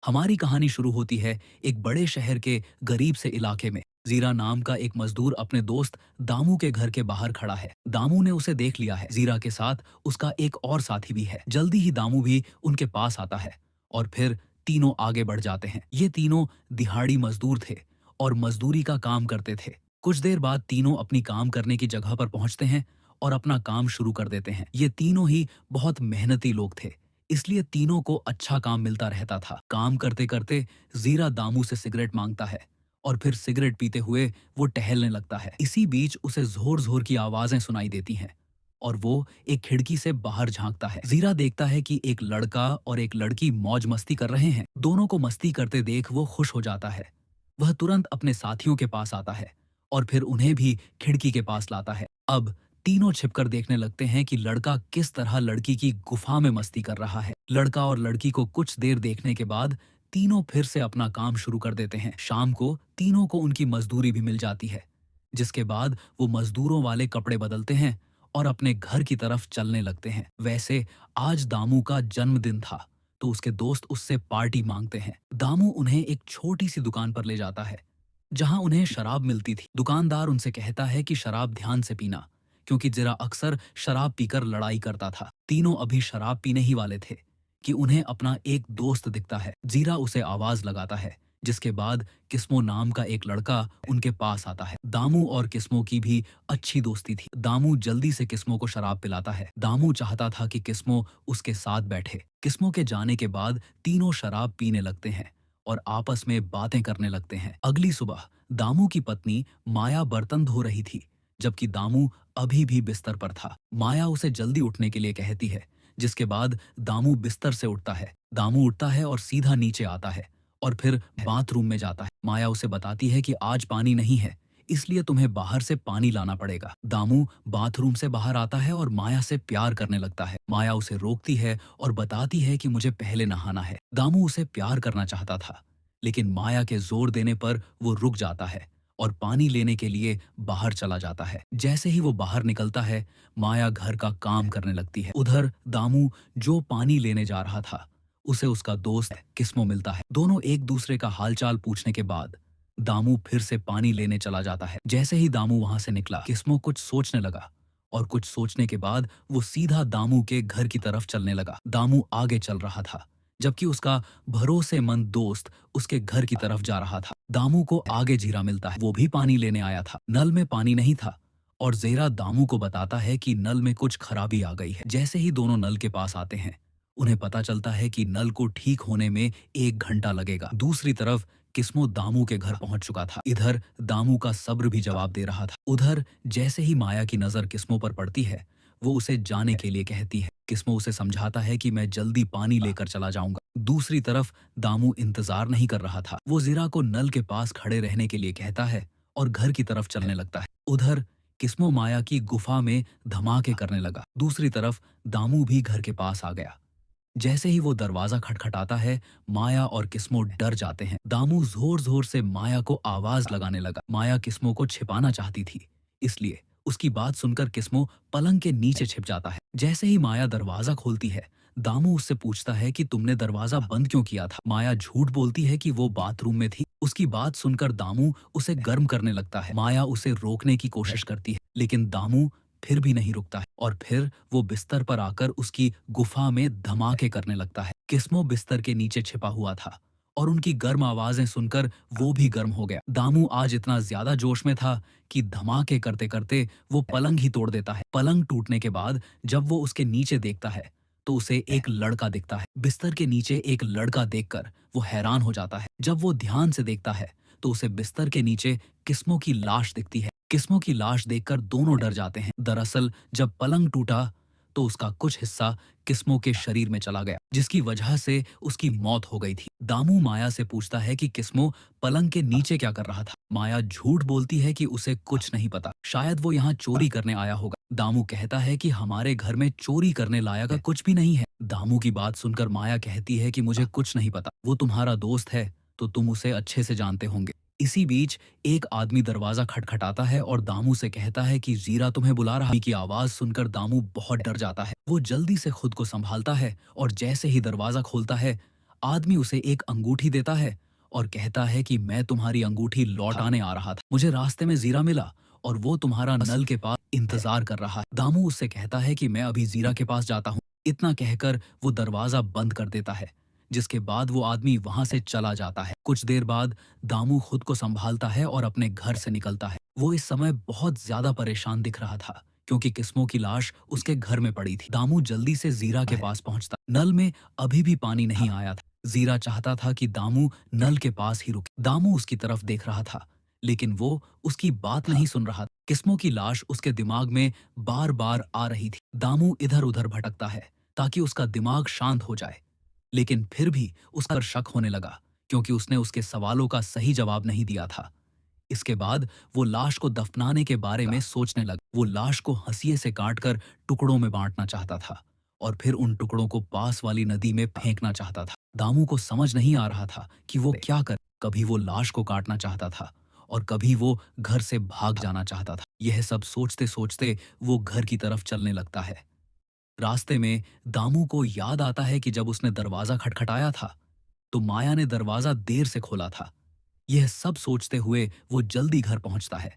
हमारी कहानी शुरू होती है एक बड़े शहर के गरीब से इलाके में। जीरा नाम का एक मजदूर अपने दोस्त दामू के घर के बाहर खड़ा है। दामू ने उसे देख लिया है। जीरा के साथ उसका एक और साथी भी है। जल्दी ही दामू भी उनके पास आता है और फिर तीनों आगे बढ़ जाते हैं। ये तीनों दिहाड़ी मजदूर थे और मजदूरी का काम करते थे। कुछ देर बाद तीनों अपनी काम करने की जगह पर पहुंचते हैं और अपना काम शुरू कर देते हैं। ये तीनों ही बहुत मेहनती लोग थे, इसलिए तीनों को अच्छा काम मिलता रहता था। काम करते करते जीरा दामू से सिगरेट मांगता है और फिर सिगरेट पीते हुए वो टहलने लगता है। इसी बीच उसे जोर जोर की आवाजें सुनाई देती हैं और वो एक खिड़की से बाहर झांकता है। जीरा देखता है कि एक लड़का और एक लड़की मौज मस्ती कर रहे हैं। दोनों को मस्ती करते देख वो खुश हो जाता है। वह तुरंत अपने साथियों के पास आता है और फिर उन्हें भी खिड़की के पास लाता है। अब तीनों छिपकर देखने लगते हैं कि लड़का किस तरह लड़की की गुफा में मस्ती कर रहा है। लड़का और लड़की को कुछ देर देखने के बाद तीनों फिर से अपना काम शुरू कर देते हैं। शाम को तीनों को उनकी मजदूरी भी मिल जाती है, जिसके बाद वो मजदूरों वाले कपड़े बदलते हैं और अपने घर की तरफ चलने लगते हैं। वैसे आज दामू का जन्मदिन था, तो उसके दोस्त उससे पार्टी मांगते हैं। दामू उन्हें एक छोटी सी दुकान पर ले जाता है जहां उन्हें शराब मिलती थी। दुकानदार उनसे कहता है कि शराब ध्यान से पीना, क्योंकि जीरा अक्सर शराब पीकर लड़ाई करता था। तीनों अभी शराब पीने ही वाले थे कि उन्हें अपना एक दोस्त दिखता है। जीरा उसे आवाज लगाता है, जिसके बाद किस्मो नाम का एक लड़का उनके पास आता है। दामू और किस्मो की भी अच्छी दोस्ती थी। दामू जल्दी से किस्मो को शराब पिलाता है। दामू चाहता था कि किस्मो उसके साथ बैठे। किस्मो के जाने के बाद तीनों शराब पीने लगते हैं और आपस में बातें करने लगते हैं। अगली सुबह दामू की पत्नी माया बर्तन धो रही थी, जबकि दामू अभी भी बिस्तर पर था। माया उसे जल्दी उठने के लिए कहती है, जिसके बाद दामू बिस्तर से उठता है। दामू उठता है और सीधा नीचे आता है और फिर बाथरूम में जाता है। माया उसे बताती है कि आज पानी नहीं है, इसलिए तुम्हें बाहर से पानी लाना पड़ेगा। दामू बाथरूम से बाहर आता है और माया से प्यार करने लगता है। माया उसे रोकती है और बताती है कि मुझे पहले नहाना है। दामू उसे प्यार करना चाहता था, लेकिन माया के जोर देने पर वो रुक जाता है और पानी लेने के लिए बाहर चला जाता है। जैसे ही वो बाहर निकलता है, माया घर का काम करने लगती है। उधर दामू जो पानी लेने जा रहा था, उसे उसका दोस्त किस्मो मिलता है। दोनों एक दूसरे का हालचाल पूछने के बाद दामू फिर से पानी लेने चला जाता है। जैसे ही दामू वहां से निकला, किस्मो कुछ सोचने लगा और कुछ सोचने के बाद वो सीधा दामू के घर की तरफ चलने लगा। दामू आगे चल रहा था, जबकि उसका भरोसेमंद दोस्त उसके घर की तरफ जा रहा था। दामू को आगे जीरा मिलता है। वो भी पानी लेने आया था। नल में पानी नहीं था और जेरा दामू को बताता है कि नल में कुछ खराबी आ गई है। जैसे ही दोनों नल के पास आते हैं, उन्हें पता चलता है कि नल को ठीक होने में 1 घंटा लगेगा। दूसरी तरफ किस्मो दामू के घर पहुंच चुका था। इधर दामू का सब्र भी जवाब दे रहा था। उधर जैसे ही माया की नजर किस्मो पर पड़ती है, वो उसे जाने के लिए कहती है। किस्मो उसे समझाता है कि मैं जल्दी पानी लेकर चला जाऊंगा। दूसरी तरफ दामू इंतजार नहीं कर रहा था। वो जीरा को नल के पास खड़े रहने के लिए कहता है और घर की तरफ चलने लगता है। उधर किस्मो माया की गुफा में धमाके करने लगा। दूसरी तरफ दामू भी घर के पास आ गया। जैसे ही वो दरवाजा खटखटाता है, माया और किस्मो डर जाते हैं। दामू जोर जोर से माया को आवाज लगाने लगा। माया किस्मो को छिपाना चाहती थी, इसलिए उसकी बात सुनकर किस्मो पलंग के नीचे छिप जाता है। जैसे ही माया दरवाजा खोलती है, दामू उससे पूछता है कि तुमने दरवाजा बंद क्यों किया था। माया झूठ बोलती है कि वो बाथरूम में थी। उसकी बात सुनकर दामू उसे गर्म करने लगता है। माया उसे रोकने की कोशिश करती है, लेकिन दामू फिर भी नहीं रुकता है और फिर वो बिस्तर पर आकर उसकी गुफा में धमाके करने लगता है। किस्मो बिस्तर के नीचे छिपा हुआ था और उनकी गर्म आवाजें सुनकर वो भी गर्म हो गया। दामू आज इतना ज्यादा जोश में था कि धमाके करते करते वो पलंग ही तोड़ देता है। पलंग टूटने के बाद जब वो उसके नीचे देखता है, तो उसे एक लड़का दिखता है। बिस्तर के नीचे एक लड़का देखकर वो हैरान हो जाता है। जब वो ध्यान से देखता है, तो उसे बिस्तर के नीचे किस्मो की लाश दिखती है। किस्मो की लाश देखकर दोनों डर जाते हैं। दरअसल जब पलंग टूटा, तो उसका कुछ हिस्सा किस्मो के शरीर में चला गया, जिसकी वजह से उसकी मौत हो गई थी। दामू माया से पूछता है कि किस्मो पलंग के नीचे क्या कर रहा था। माया झूठ बोलती है कि उसे कुछ नहीं पता, शायद वो यहाँ चोरी करने आया होगा। दामू कहता है कि हमारे घर में चोरी करने लायक कुछ भी नहीं है। दामू की बात सुनकर माया कहती है कि मुझे कुछ नहीं पता, वो तुम्हारा दोस्त है तो तुम उसे अच्छे से जानते होंगे। इसी बीच एक आदमी दरवाजा खटखटाता है और दामू से कहता है कि जीरा तुम्हें बुला रहा है। की आवाज सुनकर दामू बहुत डर जाता है। वो जल्दी से खुद को संभालता है और जैसे ही दरवाजा खोलता है, आदमी उसे एक अंगूठी देता है और कहता है कि मैं तुम्हारी अंगूठी लौटाने आ रहा था। मुझे रास्ते में जीरा मिला और वो तुम्हारा नल के पास इंतजार कर रहा है। दामू उससे कहता है कि मैं अभी जीरा के पास जाता हूँ। इतना कहकर वो दरवाजा बंद कर देता है, जिसके बाद वो आदमी वहां से चला जाता है। कुछ देर बाद दामू खुद को संभालता है और अपने घर से निकलता है। वो इस समय बहुत ज्यादा परेशान दिख रहा था क्योंकि किस्मों की लाश उसके घर में पड़ी थी। दामू जल्दी से जीरा के पास पहुंचता। नल में अभी भी पानी नहीं आया था। जीरा चाहता था कि दामू नल के पास ही रुके। दामू उसकी तरफ देख रहा था, लेकिन वो उसकी बात नहीं सुन रहा था। किस्मों की लाश उसके दिमाग में बार बार आ रही थी। दामू इधर उधर भटकता है ताकि उसका दिमाग शांत हो जाए, लेकिन फिर भी उसका पर शक होने लगा क्योंकि उसने उसके सवालों का सही जवाब नहीं दिया था। इसके बाद वो लाश को दफनाने के बारे में सोचने लगा। वो लाश को हंसिए से काटकर टुकड़ों में बांटना चाहता था और फिर उन टुकड़ों को पास वाली नदी में फेंकना चाहता था। दामू को समझ नहीं आ रहा था कि वो क्या कर। कभी वो लाश को काटना चाहता था और कभी वो घर से भाग जाना चाहता था। यह सब सोचते सोचते वो घर की तरफ चलने लगता है। रास्ते में दामू को याद आता है कि जब उसने दरवाजा खटखटाया था तो माया ने दरवाजा देर से खोला था। यह सब सोचते हुए वो जल्दी घर पहुंचता है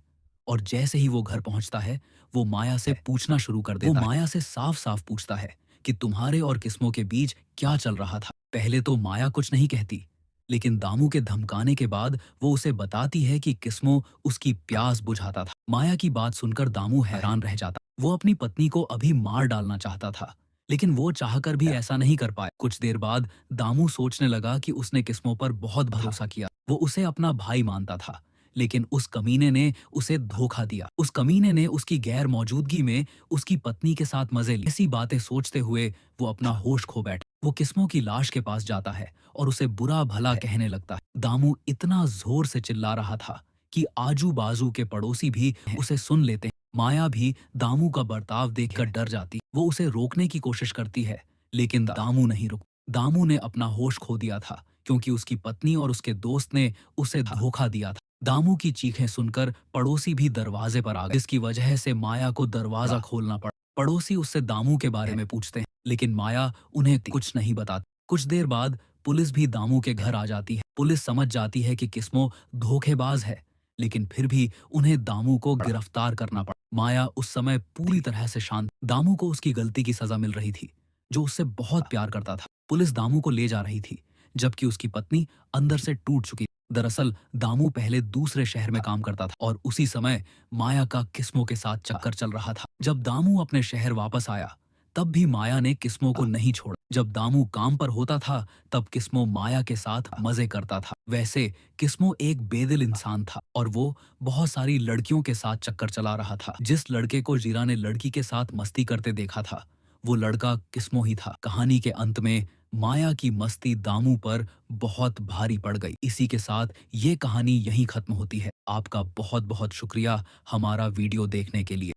और जैसे ही वो घर पहुंचता है वो माया से पूछना शुरू कर देता है। वो माया से साफ साफ पूछता है कि तुम्हारे और किस्मों के बीच क्या चल रहा था। पहले तो माया कुछ नहीं कहती, लेकिन दामू के धमकाने के बाद वो उसे बताती है कि किस्मों उसकी प्यास बुझाता था। माया की बात सुनकर दामू हैरान रह जाता। वो अपनी पत्नी को अभी मार डालना चाहता था, लेकिन वो चाहकर भी ऐसा नहीं कर पाया। कुछ देर बाद दामू सोचने लगा कि उसने किस्मों पर बहुत भरोसा किया। वो उसे अपना भाई मानता था, लेकिन उस कमीने ने उसे धोखा दिया। उस कमीने ने उसकी गैर मौजूदगी में उसकी पत्नी के साथ मजे लिए। ऐसी बातें सोचते हुए वो अपना होश खो बैठा। वो किस्मों की लाश के पास जाता है और उसे बुरा भला कहने लगता है। दामू इतना जोर से चिल्ला रहा था कि आजू बाजू के पड़ोसी भी उसे सुन लेते हैं। माया भी दामू का बर्ताव देखकर डर जाती। वो उसे रोकने की कोशिश करती है, लेकिन दामू नहीं रुक। दामू ने अपना होश खो दिया था क्योंकि उसकी पत्नी और उसके दोस्त ने उसे धोखा दिया था। दामू की चीखें सुनकर पड़ोसी भी दरवाजे पर आ गए, जिसकी वजह से माया को दरवाजा खोलना पड़ा। पड़ोसी उससे दामू के बारे में पूछते हैं, लेकिन माया उन्हें कुछ नहीं बताती। कुछ देर बाद पुलिस भी दामू के घर आ जाती है। पुलिस समझ जाती है कि किस्मो धोखेबाज है, लेकिन फिर भी उन्हें दामू को गिरफ्तार करना पड़ा। माया उस समय पूरी तरह से शांत। दामू को उसकी गलती की सजा मिल रही थी, जो उससे बहुत प्यार करता था। पुलिस दामू को ले जा रही थी, जबकि उसकी पत्नी अंदर से टूट चुकी। दरअसल दामू पहले दूसरे शहर में काम करता था और उसी समय माया का किस्मों के साथ चक्कर चल रहा था। जब दामू अपने शहर वापस आया, तब भी माया ने किस्मों को नहीं छोड़ा। जब दामू काम पर होता था, तब किस्मो माया के साथ मजे करता था। वैसे किस्मो एक बेदिल इंसान था और वो बहुत सारी लड़कियों के साथ चक्कर चला रहा था। जिस लड़के को जीरा ने लड़की के साथ मस्ती करते देखा था, वो लड़का किस्मो ही था। कहानी के अंत में माया की मस्ती दामू पर बहुत भारी पड़ गई। इसी के साथ ये कहानी यहीं खत्म होती है। आपका बहुत बहुत शुक्रिया हमारा वीडियो देखने के लिए।